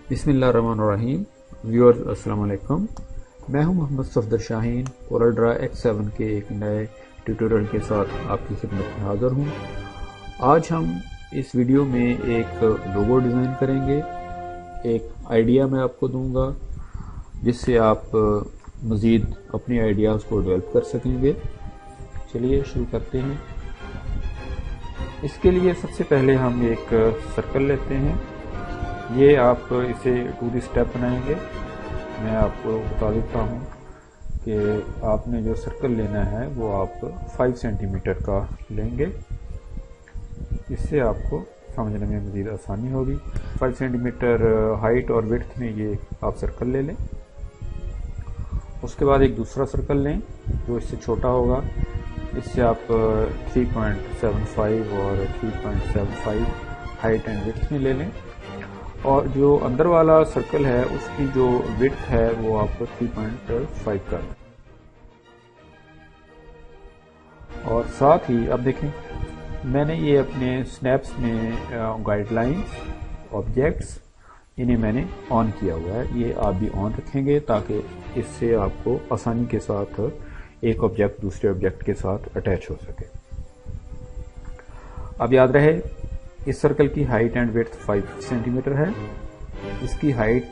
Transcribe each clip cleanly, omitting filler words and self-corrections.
بسم اللہ الرحمن الرحیم. ویورز السلام علیکم. میں ہوں محمد صفدر شاہین. کورل ڈرا X7 کے ایک نئے ٹیوٹوریل کے ساتھ آپ کی خدمت میں حاضر ہوں. آج ہم اس ویڈیو میں ایک لوگو ڈیزائن کریں گے. ایک آئیڈیا میں آپ کو دوں گا جس سے آپ مزید اپنی آئیڈیاز کو ڈیولپ کر سکیں گے. چلیے شروع کرتے ہیں. اس کے لیے سب سے پہلے ہم ایک سرکل لیتے ہیں. یہ آپ اسے 2D اسٹیپ بنائیں گے. میں آپ کو بتا دیتا ہوں کہ آپ نے جو سرکل لینا ہے وہ آپ 5 سینٹی میٹر کا لیں گے. اس سے آپ کو سمجھنے میں مزید آسانی ہوگی. 5 سینٹی میٹر ہائٹ اور وڈتھ میں یہ آپ سرکل لے لیں. اس کے بعد ایک دوسرا سرکل لیں جو اس سے چھوٹا ہوگا. اس سے آپ 3.75 اور 3.75 ہائٹ اینڈ وڈتھ میں لے لیں. اور جو اندر والا سرکل ہے اس کی جو وڈتھ ہے وہ آپ 3.5 کر دیں. اور ساتھ ہی اب دیکھیں میں نے یہ اپنے سنیپس میں گائیڈ لائنز آبجیکٹس انہیں میں نے آن کیا ہوا ہے. یہ آپ بھی آن رکھیں گے تاکہ اس سے آپ کو آسانی کے ساتھ ایک آبجیکٹ دوسرے آبجیکٹ کے ساتھ اٹیچ ہو سکے. اب یاد رہے اس سرکل کی height and width 5 centimetre ہے. اس کی ہائٹ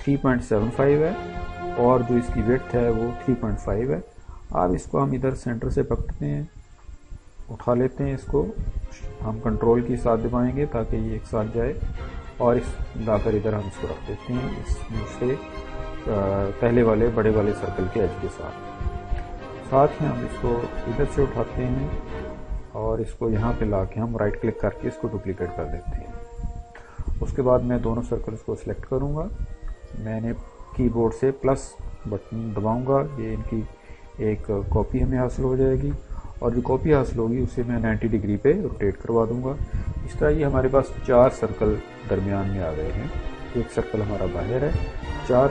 3.75 ہے اور جو اس کی وڈتھ ہے وہ 3.5 ہے. اب اس کو ہم ادھر سینٹر سے پکڑتے ہیں, اٹھا لیتے ہیں. اس کو ہم کنٹرول کی ساتھ دبائیں گے تاکہ یہ ایک ساتھ جائے اور اس لا کر ادھر ہم اس کو رکھ دیتے ہیں اس میں سے پہلے والے بڑے والے سرکل کے ایج کے ساتھ ہی ہم اس کو ادھر سے اٹھاتے ہیں اور اس کو یہاں پہ لا کے ہم رائٹ کلک کر کے اس کو ڈپلیکیٹ کر دیتے ہیں. اس کے بعد میں دونوں سرکلز کو سلیکٹ کروں گا. میں نے کی بورڈ سے پلس بٹن دباؤں گا. یہ ان کی ایک کاپی ہمیں حاصل ہو جائے گی اور جو کاپی حاصل ہوگی اسے میں 90 ڈگری پہ روٹیٹ کروا دوں گا. اس طرح یہ ہمارے پاس 4 سرکل درمیان میں آ گئے ہیں. ایک سرکل ہمارا باہر ہے, 4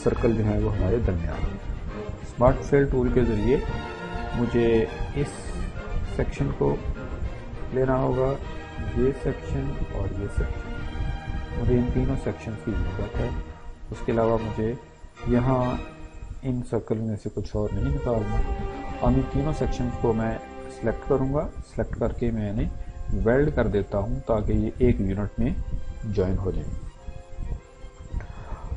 سرکل جو ہیں وہ ہمارے درمیان میں. اسمارٹ فل ٹول کے ذریعے مجھے اس سیکشن کو لینا ہوگا, یہ سیکشن اور یہ سیکشن. مجھے ان تینوں سیکشنز کی ضرورت ہے. اس کے علاوہ مجھے یہاں ان سرکل میں سے کچھ اور نہیں نکالنا. اب ان تینوں سیکشنز کو میں سلیکٹ کروں گا. سلیکٹ کر کے میں انہیں ویلڈ کر دیتا ہوں تاکہ یہ ایک یونٹ میں جوائن ہو جائیں.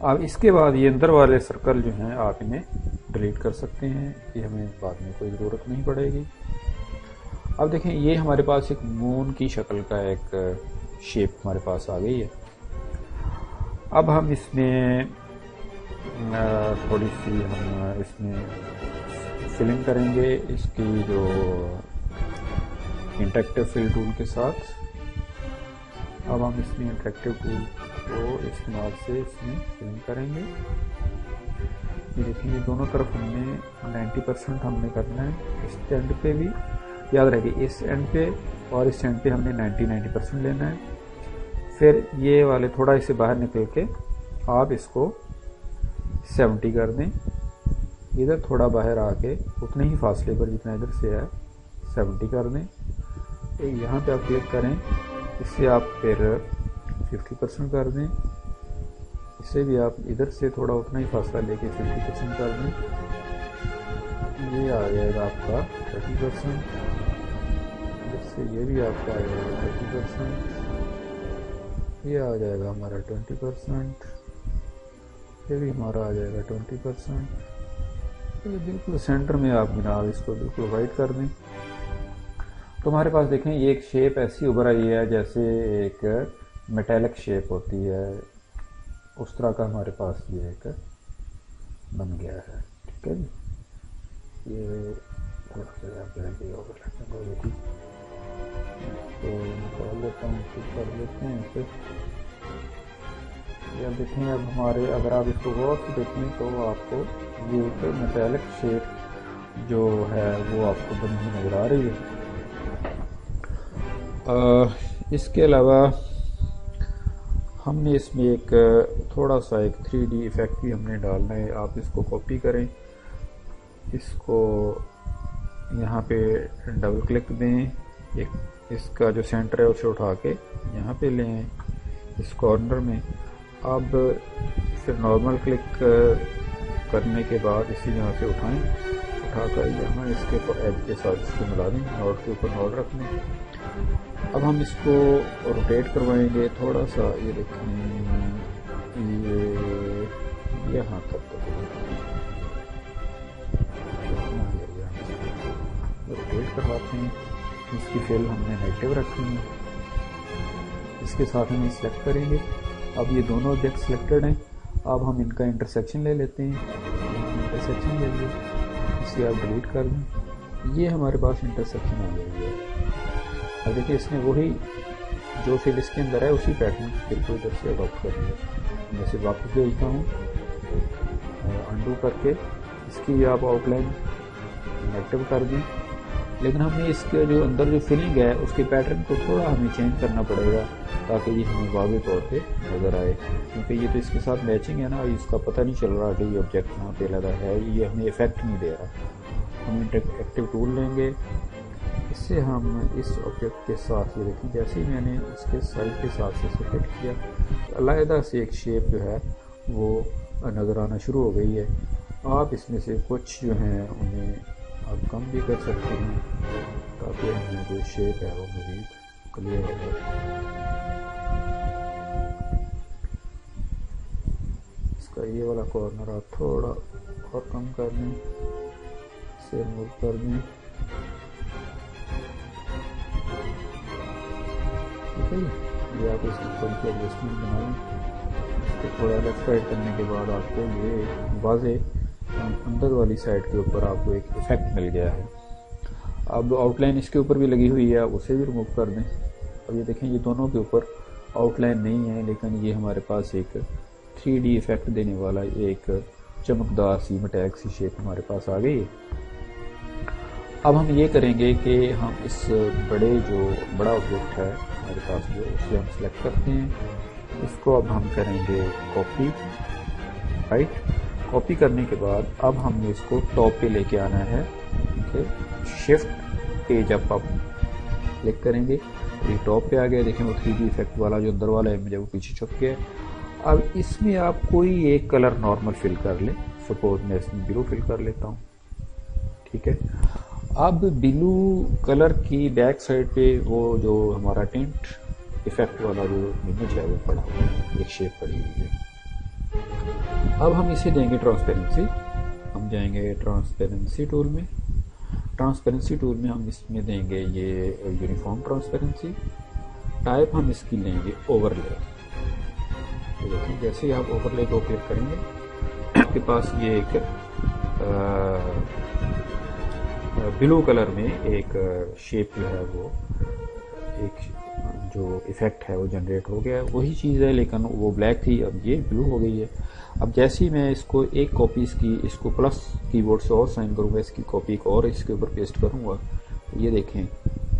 اب اس کے بعد یہ اندر والے سرکل جو ہیں آپ انہیں ڈیلیٹ کر سکتے ہیں. یہ ہمیں بعد میں کوئی ضرورت نہیں پڑے گی. اب دیکھیں یہ ہمارے پاس ایک مون کی شکل کا ایک شیپ ہمارے پاس آ گئی ہے. اب ہم اس میں تھوڑی سی ہم اس میں فلنگ کریں گے اس کی جو انٹریکٹیو فل ٹول کے ساتھ. اب ہم اس میں انٹریکٹیو ٹول کو استعمال سے اس میں فلنگ کریں گے. یہ دیکھیں یہ دونوں طرف ہم نے 90% ہم نے کرنا ہے. اس اینڈ پہ بھی یاد رکھیے اس اینڈ پہ اور اس اینڈ پہ ہم نے 90% لینا ہے. پھر یہ والے تھوڑا اسے باہر نکل کے آپ اس کو 70 کر دیں. ادھر تھوڑا باہر آ کے اتنے ہی فاصلے پر جتنا ادھر سے ہے 70 کر دیں. یہاں پہ آپ کلک کریں, اس سے آپ پھر 50% کر دیں. اس سے بھی آپ ادھر سے تھوڑا اتنا ہی فاصلہ لے کے 50% کر دیں. یہ آ جائے گا آپ کا 30%. ادھر سے یہ بھی آپ کا آ جائے گا 30%. یہ آ جائے گا ہمارا 20%. یہ بھی ہمارا آ جائے گا 20%. یہ بالکل سینٹر میں آپ جناب اس کو بالکل وائٹ کر دیں. تو ہمارے پاس دیکھیں یہ ایک شیپ ایسی ابھر آئی ہے جیسے ایک میٹیلک شیپ ہوتی ہے. اس طرح کا ہمارے پاس یہ ایک بن گیا ہے. ٹھیک ہے جی. یہ تھوڑا سا تو نکال لیتا ہوں, ٹھیک کر لیتے ہیں پھر. یہ دیکھیں اب ہمارے اگر آپ اس کو غور سے دیکھیں تو آپ کو یہ ایک میٹیلک شیپ جو ہے وہ آپ کو بنی ہوئی نظر آ رہی ہے. اس کے علاوہ ہم نے اس میں ایک تھوڑا سا ایک 3D ایفیکٹ بھی ہم نے ڈالنا ہے. آپ اس کو کاپی کریں, اس کو یہاں پہ ڈبل کلک دیں, اس کا جو سینٹر ہے اسے اٹھا کے یہاں پہ لیں اس کارنر میں, اب پھر نارمل کلک کرنے کے بعد اسی جگہ سے اٹھائیں، اٹھا کر یہاں اس کے ایج کے ساتھ اس کو ملا دیں، نوٹ کے اوپر نوٹ رکھ لیں۔ اب ہم اس کو روٹیٹ کروائیں گے تھوڑا سا، یہ دیکھیں یہ یہاں تک روٹیٹ کرواتے ہیں۔ اس کی فل ہم نے نیگیٹو رکھنی ہے، اس کے ساتھ ہم سلیکٹ کریں گے۔ اب یہ دونوں آبجیکٹ سلیکٹڈ ہیں، اب ہم ان کا انٹرسیکشن لے لیتے ہیں، انٹرسیکشن لے لیے، اسے آپ ڈیلیٹ کر دیں، یہ ہمارے پاس انٹرسیکشن آ گئی ہے۔ اب دیکھیں اس نے وہی جو فل اس کے اندر ہے اسی پیٹرن فل کو ادھر سے اڈاپٹ کر دیا۔ میں اسے واپس بھیجتا ہوں، انڈو کر کے اس کی آپ آؤٹ لائن نیگیٹو کر دیں، لیکن ہمیں اس کے جو اندر جو فلنگ ہے اس کے پیٹرن کو تھوڑا ہمیں چینج کرنا پڑے گا تاکہ یہ ہمیں واضح طور پہ نظر آئے، کیونکہ یہ تو اس کے ساتھ میچنگ ہے نا، اس کا پتہ نہیں چل رہا کہ یہ آبجیکٹ یہاں پہ لگا ہے، یہ ہمیں ایفیکٹ نہیں دے رہا۔ ہم انٹریکٹیو ٹول لیں گے، اس سے ہم اس آبجیکٹ کے ساتھ یہ دیکھیں جیسے ہی میں نے اس کے سائز کے ساتھ سے سلیکٹ کیا، علیحدہ سے ایک شیپ جو ہے وہ نظر آنا شروع ہو گئی ہے۔ آپ اس میں سے کچھ جو ہیں انہیں آپ کم بھی کر سکتے ہیں تاکہ ہمیں جو شیپ ہے وہ مزید کلیئر ہو جائے۔ اس کا یہ والا کارنر آپ تھوڑا اور کم کر لیں، اسے موو کر دیں، ٹھیک ہے جی۔ یہ آپ اس کی تھوڑی سی ایڈجسٹمنٹ بنا لیں، اس کو تھوڑا لیفٹ رائٹ کرنے کے بعد آپ کو یہ واضح اندر والی سائڈ کے اوپر آپ کو ایک ایفیکٹ مل گیا ہے۔ اب آؤٹ لائن اس کے اوپر بھی لگی ہوئی ہے، اسے بھی ریموو کر دیں۔ اب یہ دیکھیں یہ دونوں کے اوپر آؤٹ لائن نہیں ہے، لیکن یہ ہمارے پاس ایک 3D ایفیکٹ دینے والا ایک چمکدار سی میٹیک سی شیپ ہمارے پاس آ گئی ہے۔ اب ہم یہ کریں گے کہ ہم اس بڑا آبجیکٹ ہے ہمارے پاس جو، اسے ہم سلیکٹ کرتے ہیں، اس کو اب ہم کریں گے کاپی، رائٹ، کاپی کرنے کے بعد اب ہم نے اس کو ٹاپ پہ لے کے آنا ہے، شفٹ پیج اپ کلک کریں گے، یہ ٹاپ پہ آ گیا، دیکھیں وہ 3D ایفیکٹ والا جو اندر والا ہے مجھے وہ پیچھے چھپ گیا۔ اب اس میں آپ کوئی ایک کلر نارمل فل کر لیں، سپوز میں اس میں بلو فل کر لیتا ہوں، ٹھیک ہے۔ اب بلو کلر کی بیک سائڈ پہ وہ جو ہمارا ٹینٹ ایفیکٹ والا جو امیج ہے وہ پڑا ہوا ہے، ایک شیپ پڑی ہوئی ہے۔ اب ہم اسے دیں گے ٹرانسپیرنسی، ہم جائیں گے ٹرانسپیرنسی ٹول میں، ٹرانسپیرنسی ٹول میں ہم اس میں دیں گے یہ یونیفارم ٹرانسپیرنسی، ٹائپ ہم اس کی لیں گے اوور لے۔ دیکھیں جیسے ہی آپ اوور لے کو کلک کریں گے آپ کے پاس یہ ایک بلو کلر میں ایک شیپ جو ہے وہ ایک جو ایفیکٹ ہے وہ جنریٹ ہو گیا ہے، وہی چیز ہے لیکن وہ بلیک تھی، اب یہ بلو ہو گئی ہے۔ اب جیسے ہی میں اس کو ایک کاپی اس کو پلس کی بورڈ سے اور سائن کروں گا، اس کی کاپی کو اور اس کے اوپر پیسٹ کروں گا، یہ دیکھیں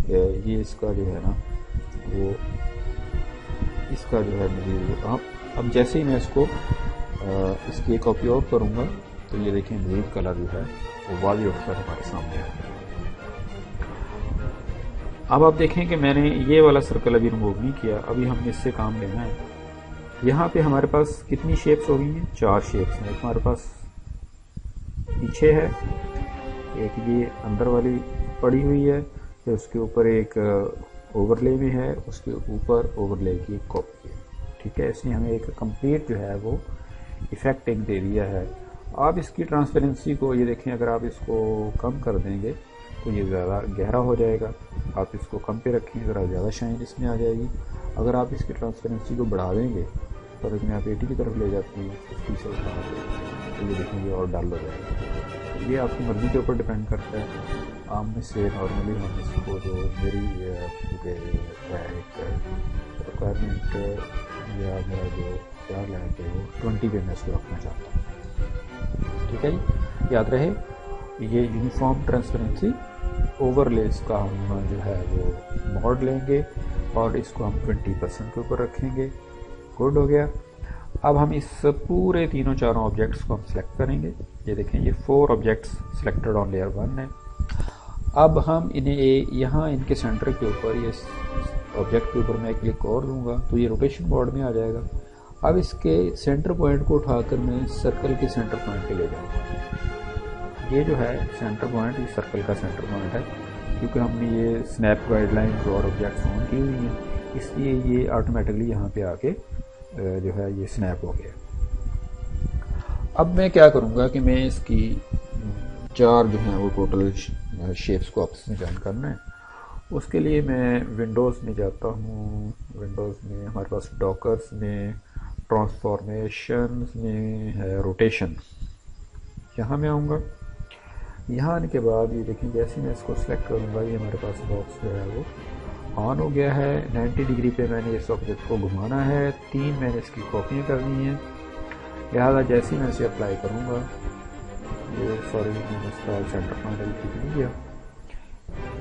یہ اس کا جو ہے نا وہ اس کا جو ہے مزید اب جیسے ہی میں اس کو اس کی ایک کاپی اور کروں گا تو یہ دیکھیں مزید کلر جو ہے وہ واضح اٹھ کر ہمارے سامنے آ گیا۔ اب آپ دیکھیں کہ میں نے یہ والا سرکل ابھی ریموو نہیں کیا، ابھی ہم نے اس سے کام لینا ہے۔ یہاں پہ ہمارے پاس کتنی شیپس ہو گئی ہیں؟ 4 شیپس ہیں۔ ہمارے پاس پیچھے ہے ایک، یہ اندر والی پڑی ہوئی ہے، پھر اس کے اوپر ایک اوور لے میں ہے، اس کے اوپر اوور لے کی ایک کاپی ہے، ٹھیک ہے۔ اس نے ہمیں ایک کمپلیٹ جو ہے وہ ایفیکٹ ایک دے دیا ہے۔ آپ اس کی ٹرانسپیرنسی کو یہ دیکھیں، اگر آپ اس کو کم کر دیں گے تو یہ زیادہ گہرا ہو جائے گا، آپ اس کو کم پہ رکھیں ذرا زیادہ شائن اس میں آ جائے گی۔ اگر آپ اس کی ٹرانسپیرنسی کو بڑھا دیں گے تو اگر میں آپ 80 کی طرف لے جاتی ہوں 50 سے اٹھا تو یہ دیکھیں گے اور ڈل ہو جائے گا۔ یہ آپ کی مرضی کے اوپر ڈیپینڈ کرتا ہے۔ عام میں سے نارملی ہم اس کو جو میری ایک ریکوائرمنٹ یا میرا جو خیال ہے کہ وہ 20 پہ میں اس کو رکھنا چاہتا ہوں، ٹھیک ہے جی۔ یاد رہے یہ یونیفارم ٹرانسپیرنسی اوور لیس کا ہم جو ہے وہ موڈ لیں گے اور اس کو ہم 20% کے اوپر رکھیں گے۔ گڈ ہو گیا۔ اب ہم اس پورے تینوں چاروں آبجیکٹس کو ہم سلیکٹ کریں گے۔ یہ دیکھیں یہ 4 آبجیکٹس سلیکٹڈ آن لیئر 1 ہے۔ اب ہم انہیں یہاں ان کے سینٹر کے اوپر یہ آبجیکٹ کے اوپر میں کلک اور دوں گا تو یہ روٹیشن موڈ میں آ جائے گا۔ اب اس کے سینٹر پوائنٹ کو اٹھا کر میں سرکل کے سینٹر پوائنٹ پہ لے جاؤں گا. یہ جو ہے سینٹر پوائنٹ، یہ سرکل کا سینٹر پوائنٹ ہے، کیونکہ ہم نے یہ سنیپ گائیڈ لائنز اور آبجیکٹس آن کی ہوئی ہیں، اس لیے یہ آٹومیٹکلی یہاں پہ آ کے جو ہے یہ سنیپ ہو گیا. اب میں کیا کروں گا کہ میں اس کی 4 جو ہیں وہ ٹوٹل شیپس کو آپس میں جوائن کرنا ہے. اس کے لیے میں ونڈوز میں جاتا ہوں. ونڈوز میں ہمارے پاس ڈاکرز میں ٹرانسفارمیشنز میں ہے روٹیشن، یہاں میں آؤں گا. یہاں آنے کے بعد یہ دیکھیں جیسے میں اس کو سلیکٹ کروں گا، یہ ہمارے پاس باکس جو ہے وہ آن ہو گیا ہے. 90 ڈگری پہ میں نے اس آبجیکٹ کو گھمانا ہے. 3 میں نے اس کی کاپیاں کرنی ہیں، لہٰذا جیسے میں اسے اپلائی کروں گا، یہ سوری میں نے اس کا سینٹر پوائنٹ ابھی ٹھیک نہیں کیا،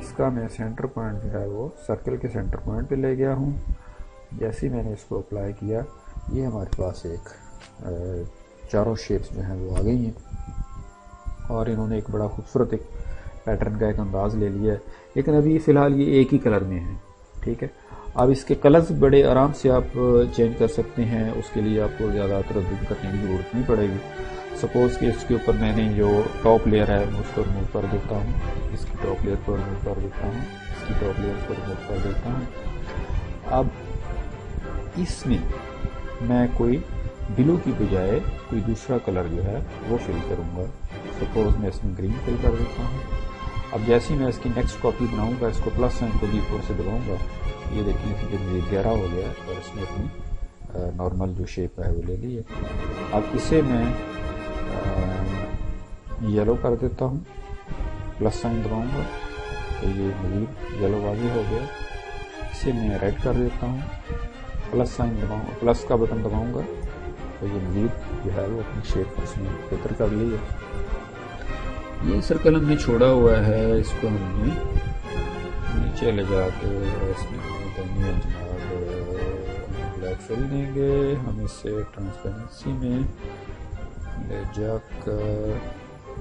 اس کا میں سینٹر پوائنٹ جو ہے وہ سرکل کے سینٹر پوائنٹ پہ لے گیا ہوں. جیسے ہی میں نے اس کو اپلائی کیا، یہ ہمارے پاس ایک 4 شیپس جو ہیں وہ آ گئی ہیں، اور انہوں نے ایک بڑا خوبصورت ایک پیٹرن کا ایک انداز لے لیا ہے. لیکن ابھی فی الحال یہ ایک ہی کلر میں ہے، ٹھیک ہے. اب اس کے کلرز بڑے آرام سے آپ چینج کر سکتے ہیں، اس کے لیے آپ کو زیادہ تردد کرنے کی ضرورت نہیں پڑے گی. سپوز کہ اس کے اوپر میں نے جو ٹاپ لیئر ہے میں اس کو ریموو کر دیتا ہوں، اس کی ٹاپ لیئر کو ریموو کر دیتا ہوں، اس کی ٹاپ لیئر کو ریموو کر دیتا ہوں. اب اس میں کوئی بلو کی بجائے کوئی دوسرا کلر جو ہے وہ فل کروں گا. سپوز میں اس میں گرین فل کر دیتا ہوں. اب جیسے ہی میں اس کی نیکسٹ کاپی بناؤں گا، اس کو پلس سائن کو B4 سے دباؤں گا، یہ دیکھیں کہ یہ 11 ہو گیا اور اس نے اپنی نارمل جو شیپ ہے وہ لے لی ہے. اب اسے میں یلو کر دیتا ہوں، پلس سائن دباؤں گا تو یہ مزید یلو واضح ہو گیا. اسے میں ریڈ کر دیتا ہوں، پلس سائن دباؤں، پلس کا بٹن دباؤں گا تو یہ مزید جو ہے وہ اپنی شیپ اس میں بہتر کر لی ہے. یہ سرکل ہم نے چھوڑا ہوا ہے، اس کو ہم نے نیچے لے جا کے اس میں جناب بلیک فل دیں گے. ہم اسے ٹرانسپیرنسی میں لے جا کر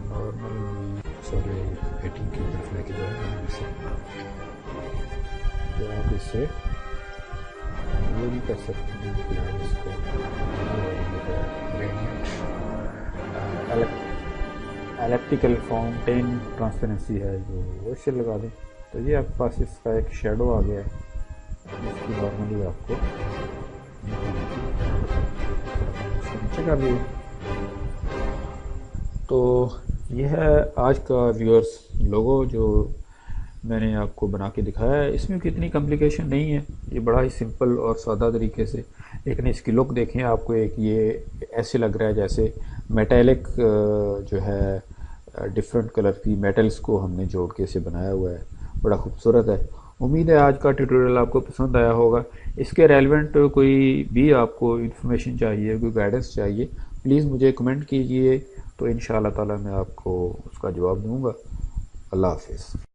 نارمل میں سوری 18 کی طرف لے کے جائیں گے. ہم اسے آپ اسے یہ بھی کر سکتے ہیں کہ آپ اس کو الیپٹیکل فاؤنٹین ٹرانسپیرنسی ہے جو وہ اسے لگا دیں. تو یہ آپ کے پاس اس کا ایک شیڈو آ گیا ہے، اس کی نارملی آپ کو نیچے کر لیے. تو یہ ہے آج کا ویورز لوگو جو میں نے آپ کو بنا کے دکھایا ہے. اس میں کتنی کمپلیکیشن نہیں ہے، یہ بڑا ہی سمپل اور سادہ طریقے سے. لیکن اس کی لک دیکھیں، آپ کو ایک یہ ایسے لگ رہا ہے جیسے میٹیلک جو ہے ڈفرینٹ کلر کی میٹلز کو ہم نے جوڑ کے اسے بنایا ہوا ہے، بڑا خوبصورت ہے. امید ہے آج کا ٹیوٹوریل آپ کو پسند آیا ہوگا. اس کے ریلیونٹ کوئی بھی آپ کو انفارمیشن چاہیے، کوئی گائیڈنس چاہیے، پلیز مجھے کمنٹ کیجئے، تو انشاءاللہ تعالی میں آپ کو اس کا جواب دوں گا. اللہ حافظ.